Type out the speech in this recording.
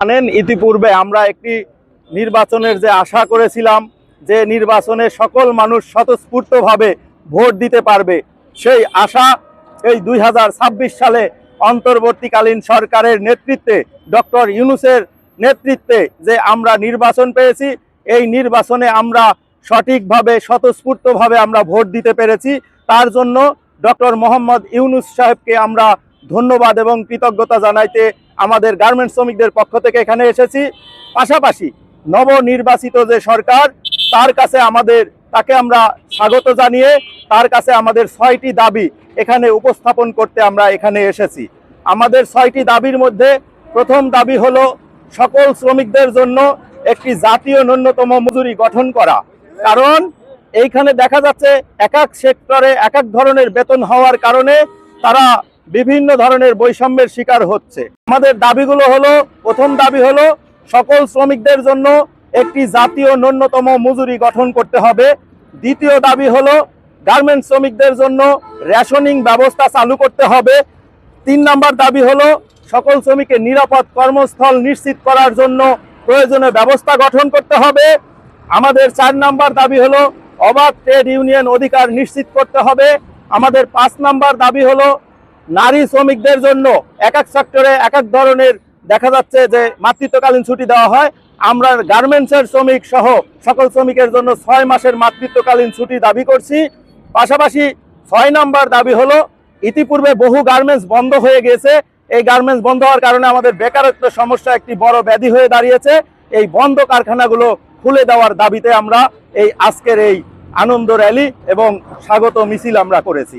জানেন ইতিপূর্বে আমরা একটি নির্বাচনের যে আশা করেছিলাম যে নির্বাচনে সকল মানুষ স্বতঃস্ফূর্তভাবে ভোট দিতে পারবে, সেই আশা এই 2026 সালে অন্তর্বর্তীকালীন সরকারের নেতৃত্বে ডক্টর ইউনূসের নেতৃত্বে যে আমরা নির্বাচন পেয়েছি, এই নির্বাচনে আমরা সঠিকভাবে স্বতঃস্ফূর্তভাবে আমরা ভোট দিতে পেরেছি। তার জন্য ডক্টর মোহাম্মদ ইউনূস সাহেবকে আমরা ধন্যবাদ এবং কৃতজ্ঞতা জানাইতে আমাদের গার্মেন্টস শ্রমিকদের পক্ষ থেকে এখানে এসেছি। পাশাপাশি নবনির্বাচিত যে সরকার তাকে আমরা স্বাগত জানিয়ে তার কাছে আমাদের 6টি দাবি এখানে উপস্থাপন করতে আমরা এখানে এসেছি। আমাদের 6টি দাবির মধ্যে প্রথম দাবি হলো সকল শ্রমিকদের জন্য একটি জাতীয় ন্যূনতম মজুরি গঠন করা। কারণ এইখানে দেখা যাচ্ছে এক এক সেক্টরে এক এক ধরনের বেতন হওয়ার কারণে তারা বিভিন্ন ধরনের বৈষম্যের শিকার হচ্ছে। আমাদের দাবিগুলো হলো, প্রথম দাবি হলো সকল শ্রমিকদের জন্য একটি জাতীয় ন্যূনতম মজুরি গঠন করতে হবে। দ্বিতীয় দাবি হলো গার্মেন্টস শ্রমিকদের জন্য রেশনিং ব্যবস্থা চালু করতে হবে। 3 নম্বর দাবি হলো সকল শ্রমিকের নিরাপদ কর্মস্থল নিশ্চিত করার জন্য প্রয়োজনীয় ব্যবস্থা গঠন করতে হবে। আমাদের 4 নম্বর দাবি হলো অবাধ ট্রেড ইউনিয়ন অধিকার নিশ্চিত করতে হবে। আমাদের 5 নম্বর দাবি হলো নারী শ্রমিকদের জন্য এক এক সেক্টরে এক এক ধরনের দেখা যাচ্ছে যে মাতৃত্বকালীন ছুটি দেওয়া হয়। আমরা গার্মেন্টসের শ্রমিক সহ সকল শ্রমিকের জন্য 6 মাসের মাতৃত্বকালীন ছুটি দাবি করছি। পাশাপাশি 6 নম্বর দাবি হলো ইতিপূর্বে বহু গার্মেন্টস বন্ধ হয়ে গেছে। এই গার্মেন্টস বন্ধ হওয়ার কারণে আমাদের বেকারত্ব সমস্যা একটি বড় ব্যাধি হয়ে দাঁড়িয়েছে। এই বন্ধ কারখানাগুলো খুলে দেওয়ার দাবিতে আমরা এই আজকের এই আনন্দ র্যালি এবং স্বাগত মিছিল আমরা করেছি।